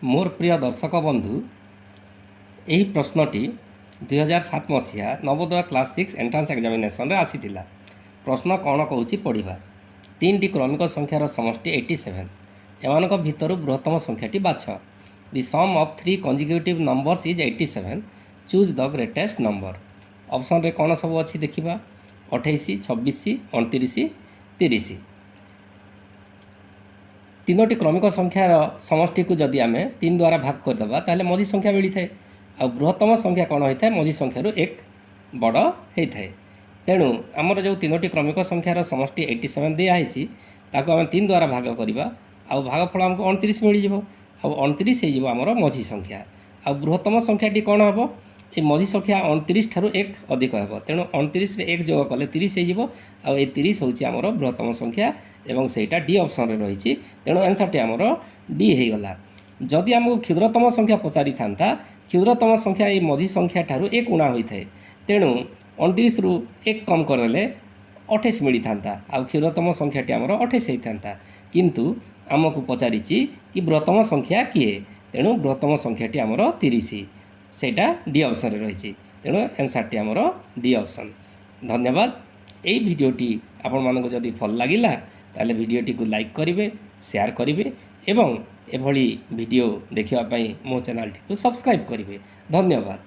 मोर प्रिय दर्शक बंधु यही प्रश्नटी 2007 मसीहा नवोदय क्लास 6 एंट्रांस एग्जामिनेशन रे आसीथिला। प्रश्न कौन कहूँ पढ़ा तीन टी क्रमिक संख्यार समष्टि 87 एमानक भितर बृहत्तम संख्याटी बाछ। The sum of three consecutive numbers is 87 choose the greatest number. Option रे कौन सब अच्छी देखा 28 26 29 30। तीनोटी क्रमिक संख्यार समष्टि को जदि आम 3 द्वारा भाग करदे ताहले मझी संख्या मिलता है। आ बृहत्तम संख्या कौन होता है मझी संख्यार एक बड़ होता है। तेणु आमर जो तीनोटी क्रमिक संख्यार समष्टि 87 दिखाई ताको आम 3 द्वारा भाग करवा आ भागफल आमको 29 मिल जाव। आ 29 हो आमर मझी संख्या। आ बृहत्तम संख्याटी कौन हम ये मझी संख्या 29 ठारू एक अधिक हे। तेणु 29 रे एक जोग कले 30 हो। 30 हूँ आमर बृहत्तम संख्या एवं सेटा डी ऑप्शन रे रही। तेणु आंसरटी आमर डी हो गला। जदि आमको क्षुद्रतम संख्या पचारि था क्षुद्रतम संख्या ये मझी संख्या ठारू एक उणा होता है। तेणु 29 रु एक कम करदे 28 मिलता आ क्षुद्रतम संख्याटी आमर 28 होता। किंतु आमको पचारि कि बृहत्तम संख्या किए। तेणु बृहत्तम संख्याटी आमर 30 सेटा डी ऑप्शन रे रही। तेणु आंसरटी आमर डी ऑप्शन। धन्यवाद। यही भिडियोटी आपण मानक जदि भल लगिला ताले भिडियोटी को लाइक करेंगे शेयर करेंगे एवं एभली भिडियो देखिया पाई मो चैनल टी को सब्सक्राइब करेंगे। धन्यवाद।